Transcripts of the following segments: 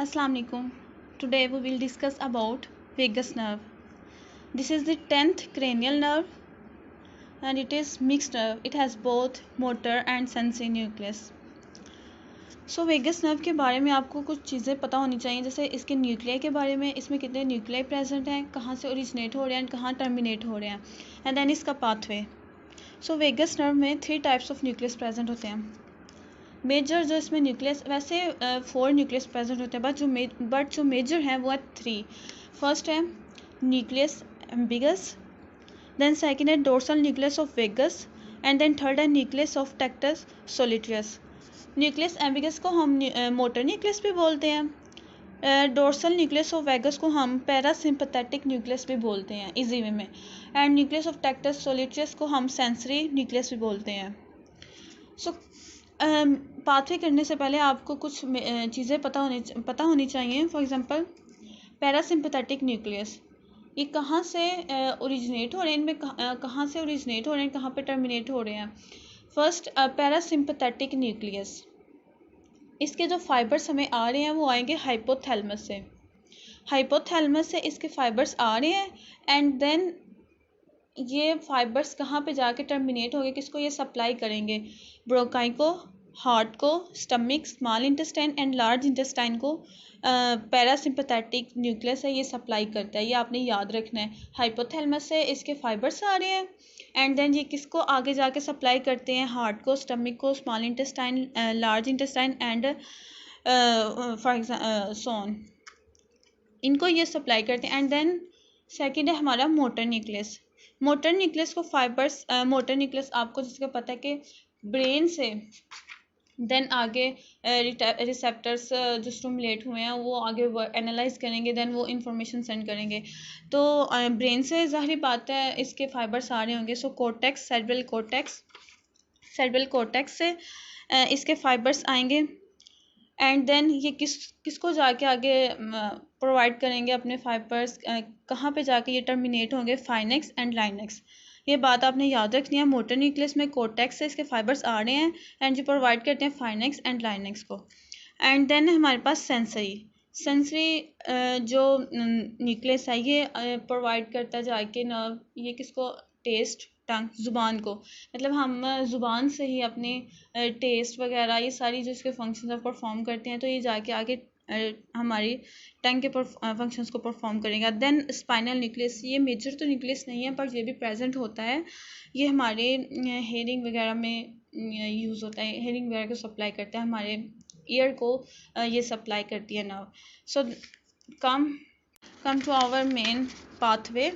Assalamu alaikum. Today we will discuss about vagus nerve. This is the 10th cranial nerve and it is mixed nerve. It has both motor and sensory nucleus. So vagus nerve के बारे में आपको कुछ चीज़ें पता होनी चाहिए, जैसे इसके न्यूक्लियाई के बारे में, इसमें कितने न्यूक्लियाई प्रेजेंट हैं, कहाँ से ओरिजिनेट हो रहे हैं एंड कहाँ टर्मिनेट हो रहे हैं, एंड देन इसका पाथवे. सो वेगस नर्व में 3 टाइप्स ऑफ न्यूक्लियस प्रेजेंट होते हैं. मेजर जो इसमें न्यूक्लियस, वैसे 4 न्यूक्लियस प्रेजेंट होते हैं, बट जो मेजर हैं वो है 3. फर्स्ट है न्यूक्लियस एम्बिगस, देन सेकंड है dorsal nucleus of vagus, and then third है nucleus of tractus solitarius. Nucleus ambiguus को हम मोटर न्यूक्लियस भी बोलते हैं. डोर्सल न्यूक्लियस ऑफ वेगस को हम पैरासिम्पथेटिक न्यूक्लियस भी बोलते हैं इजी वे में, एंड न्यूक्लियस ऑफ टेक्टस सोलिटरियस को हम सेंसरी न्यूक्लियस भी बोलते हैं. सो पाथवे करने से पहले आपको कुछ चीज़ें पता होनी चाहिए. फॉर एग्जांपल पैरासिम्पथेटिक न्यूक्लियस, ये कहाँ से ओरिजिनेट हो रहे हैं, इनमें कहाँ से ओरिजिनेट हो रहे हैं, कहाँ पे टर्मिनेट हो रहे हैं. फर्स्ट पैरासिम्पथेटिक न्यूक्लियस, इसके जो फाइबर्स हमें आ रहे हैं वो आएंगे हाइपोथैलेमस से. हाइपोथैलेमस से इसके फाइबर्स आ रहे हैं एंड देन ये फाइबर्स कहाँ पे जाके टर्मिनेट होंगे, किसको ये सप्लाई करेंगे, ब्रोंकाई को, हार्ट को, stomach, small intestine and large intestine को. पैरासिम्पथेटिक न्यूक्लियस है, ये सप्लाई करता है, ये आपने याद रखना है. हाइपोथैलेमस से इसके फाइबर्स आ रहे हैं एंड देन ये किसको आगे जाके सप्लाई करते हैं, हार्ट को, स्टमक को, small intestine, large intestine and for example so on, इनको ये सप्लाई करते हैं. एंड देन सेकेंड है हमारा मोटर न्यूक्लियस. मोटर न्यूक्लियस को फाइबर्स, मोटर न्यूक्लियस आपको जिसका पता है कि ब्रेन से देन आगे रिसेप्टर्स जो स्टिमुलेट हुए हैं वो आगे एनालाइज करेंगे, देन वो इंफॉर्मेशन सेंड करेंगे. तो ब्रेन से ज़ाहिर बात है इसके फाइबर्स आ रहे होंगे. सो कोर्टेक्स, सेरेब्रल कोर्टेक्स से इसके फाइबर्स आएंगे एंड देन ये किसको जाके आगे प्रोवाइड करेंगे अपने फाइबर्स, कहाँ पे जाके ये टर्मिनेट होंगे, फाइनेक्स एंड लाइनेक्स. ये बात आपने याद रखनी है. मोटर न्यूक्लियस में कोर्टेक्स से इसके फाइबर्स आ रहे हैं एंड जो प्रोवाइड करते हैं फाइनेक्स एंड लाइनेक्स को. एंड देन हमारे पास सेंसरी जो न्यूक्लियस है ये प्रोवाइड करता है जाके नर्व, ये किसको, टेस्ट, टंग, ज़ुबान को. मतलब हम ज़ुबान से ही अपने टेस्ट वगैरह ये सारी जो इसके फंक्शंस परफॉर्म करते हैं, तो ये जाके आगे हमारी टंग के फंक्शंस को परफॉर्म करेगा. देन स्पाइनल न्यूक्लियस, ये मेजर तो न्यूक्लियस नहीं है पर ये भी प्रेजेंट होता है. ये हमारे हेयरिंग वगैरह में यूज़ होता है, हेयरिंग वगैरह को सप्लाई करता है, हमारे ईयर को ये सप्लाई करती है nerve. So come to our main pathway.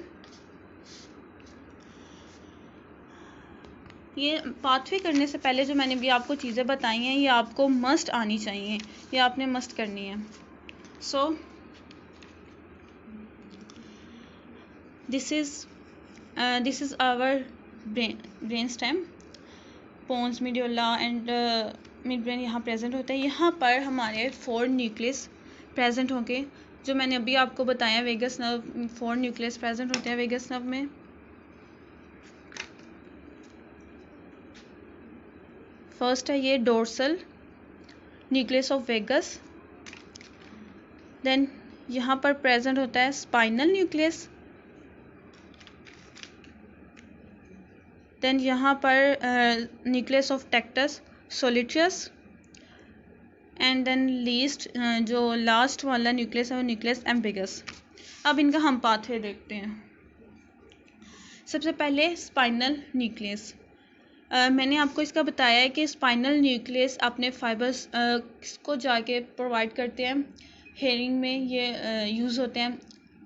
ये पाथवे करने से पहले जो मैंने भी आपको चीज़ें बताई हैं ये आपको मस्ट आनी चाहिए, ये आपने मस्ट करनी है. So this is our brain stem, pons, medulla and midbrain यहाँ प्रेजेंट होता है. यहाँ पर हमारे 4 न्यूक्लियस प्रेजेंट होंगे जो मैंने अभी आपको बताया. वेगस नर्व 4 न्यूक्लियस प्रेजेंट होते हैं वेगस नर्व में. फर्स्ट है ये dorsal nucleus of vagus, then यहाँ पर प्रेजेंट होता है स्पाइनल न्यूक्लियस, देन यहाँ पर nucleus of tractus सोलिटरियस, and then जो लास्ट वाला न्यूक्लियस है वो न्यूक्लियस एम्बिगस. अब इनका हम पाथवे देखते हैं. सबसे पहले स्पाइनल न्यूक्लियस. मैंने आपको इसका बताया है कि स्पाइनल न्यूक्लियस अपने फाइबर्स किसको जाके प्रोवाइड करते हैं, हेयरिंग में ये यूज़ होते हैं,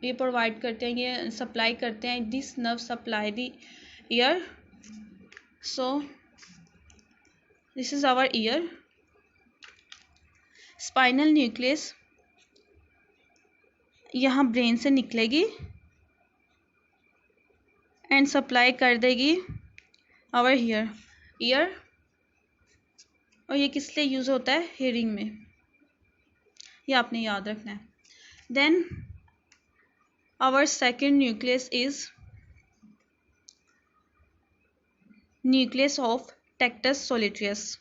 ये प्रोवाइड करते हैं, ये सप्लाई करते हैं. This nerve supply the ear. So this is our ear. Spinal nucleus यहाँ ब्रेन से निकलेगी एंड सप्लाई कर देगी आवर ईयर, और ये किस लिए यूज़ होता है, हेयरिंग में, ये आपने याद रखना है. Then our second nucleus is nucleus of tractus solitarius.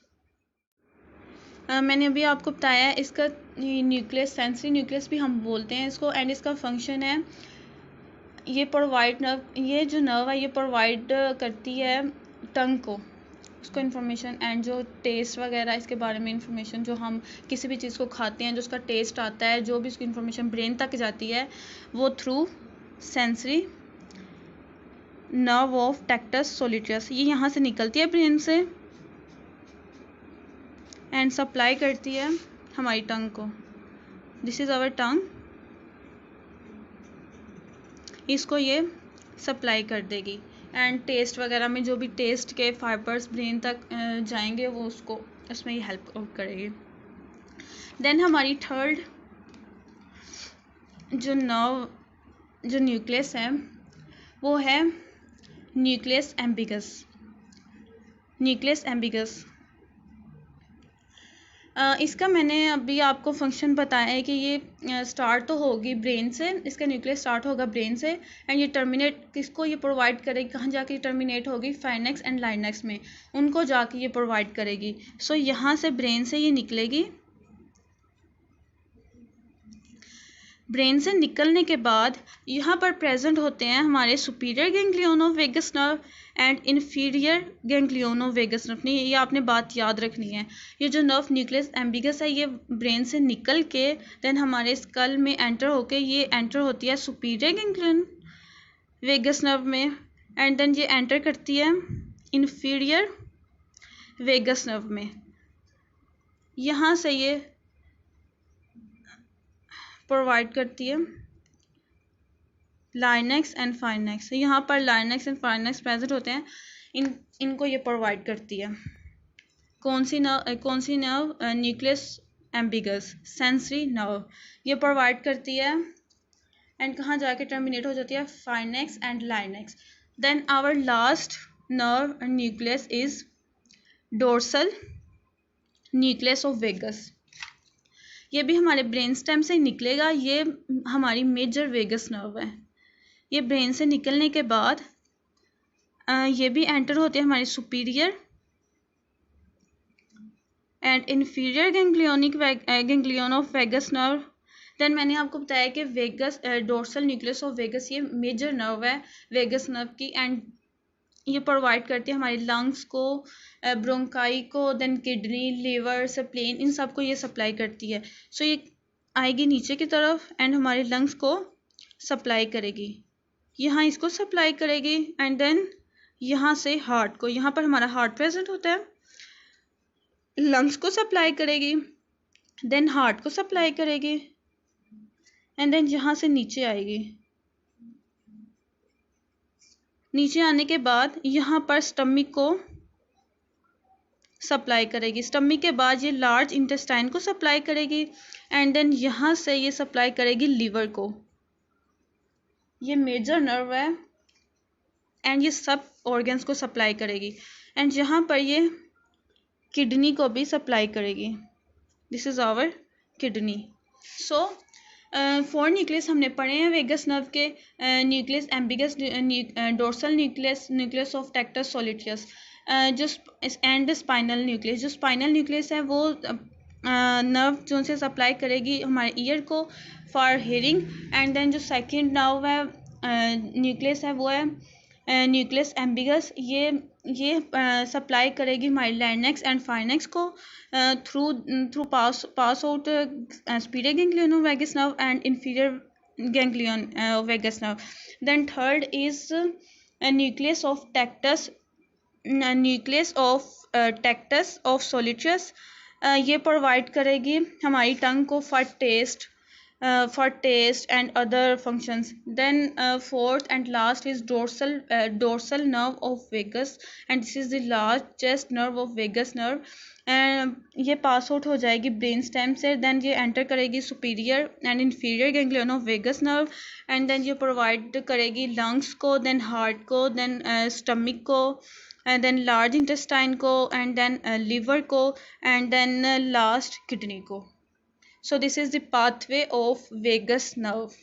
मैंने अभी आपको बताया इसका न्यूक्लियस, सेंसरी न्यूक्लियस भी हम बोलते हैं इसको, एंड इसका फंक्शन है ये प्रोवाइड नर्व, ये जो नर्व है ये प्रोवाइड करती है टंग को उसको इन्फॉर्मेशन, एंड जो टेस्ट वगैरह इसके बारे में इन्फॉर्मेशन, जो हम किसी भी चीज़ को खाते हैं जो उसका टेस्ट आता है, जो भी उसकी इन्फॉर्मेशन ब्रेन तक जाती है वो through sensory nerve of tractus सोलिटरियस, ये यहाँ से निकलती है ब्रेन से एंड सप्लाई करती है हमारी टंग को। दिस इज़ आवर टंग, इसको ये सप्लाई कर देगी एंड टेस्ट वगैरह में जो भी टेस्ट के फाइबर्स ब्रेन तक जाएंगे वो उसको उसमें ये हेल्प करेगी। देन हमारी थर्ड जो न्यूक्लियस है वो है न्यूक्लियस एम्बिगस। न्यूक्लियस एम्बिगस इसका मैंने अभी आपको फंक्शन बताया है कि ये स्टार्ट तो होगी ब्रेन से, इसका न्यूक्लियस स्टार्ट होगा ब्रेन से एंड ये टर्मिनेट किसको ये प्रोवाइड करेगी, कहाँ जाके टर्मिनेट होगी, फाइनेक्स एंड लाइनेक्स में, उनको जाके ये प्रोवाइड करेगी। सो यहाँ से ब्रेन से ये निकलेगी, ब्रेन से निकलने के बाद यहाँ पर प्रेजेंट होते हैं हमारे superior ganglion of vagus nerve and inferior ganglion of vagus nerve. ये आपने बात याद रखनी है। ये जो नर्व न्यूक्लियस एम्बिगस है ये ब्रेन से निकल के देन हमारे स्कल में एंटर होके ये एंटर होती है सुपीरियर गैंग्लियन वेगस नर्व में एंड देन ये एंटर करती है इन्फीरियर वेगस नर्व में। यहाँ से ये प्रोवाइड करती है लाइनेक्स एंड फाइनेक्स, यहाँ पर लाइनेक्स एंड फाइनेक्स प्रेजेंट होते हैं, इनको ये प्रोवाइड करती है। कौन सी nerve nucleus ambiguus sensory nerve ये प्रोवाइड करती है एंड कहाँ जाके टर्मिनेट हो जाती है, pharynx and larynx. Then our last nerve nucleus is dorsal nucleus of vagus. ये भी हमारे ब्रेन स्टेम से निकलेगा, ये हमारी मेजर वेगस नर्व है। ये ब्रेन से निकलने के बाद ये भी एंटर होती है हमारी superior and inferior ganglion of vagus nerve. Then मैंने आपको बताया कि vagus dorsal nucleus of vagus ये मेजर नर्व है वेगस नर्व की एंड ये प्रोवाइड करती है हमारे लंग्स को, ब्रोंकाई को, देन किडनी, लिवर, स्प्लीन, इन सब को ये सप्लाई करती है। सो ये आएगी नीचे की तरफ एंड हमारे लंग्स को सप्लाई करेगी, यहाँ इसको सप्लाई करेगी एंड देन यहाँ से हार्ट को, यहाँ पर हमारा हार्ट प्रेजेंट होता है, लंग्स को सप्लाई करेगी, देन हार्ट को सप्लाई करेगी एंड देन यहाँ से नीचे आएगी। नीचे आने के बाद यहाँ पर स्टमक को सप्लाई करेगी, स्टमक के बाद ये लार्ज इंटेस्टाइन को सप्लाई करेगी एंड देन यहाँ से ये सप्लाई करेगी लीवर को। ये मेजर नर्व है एंड ये सब ऑर्गन्स को सप्लाई करेगी एंड यहाँ पर ये किडनी को भी सप्लाई करेगी। This is our kidney. So 4 nucleus हमने पढ़े हैं वेगस नर्व के, nucleus ambiguus, dorsal nucleus of tractus solitarius, जो एंड स्पाइनल न्यूक्लियस। जो स्पाइनल न्यूक्लियस है वो नर्व जो से सप्लाई करेगी हमारे ईयर को फॉर हेयरिंग एंड देन जो सेकंड नर्व है न्यूक्लियस है वो है न्यूक्लियस एम्बिगस, ये सप्लाई करेगी हमारी लाइनेक्स एंड फाइनेक्स को through pass out superior ganglion of vagus nerve and inferior ganglion of vagus nerve. Then third is nucleus of tractus of solitarius, ये provide करेगी हमारी टंग को for taste and other functions. Then fourth and last is dorsal nerve of vagus and this is the largest nerve of vagus nerve. ये पास out हो जाएगी brain stem से, then ये enter करेगी superior and inferior ganglion of vagus nerve and then ये provide करेगी lungs को, then heart को, देन स्टमक को, देन लार्ज इंटेस्टाइन को एंड देन लिवर को एंड देन लास्ट किडनी को. So this is the pathway of vagus nerve.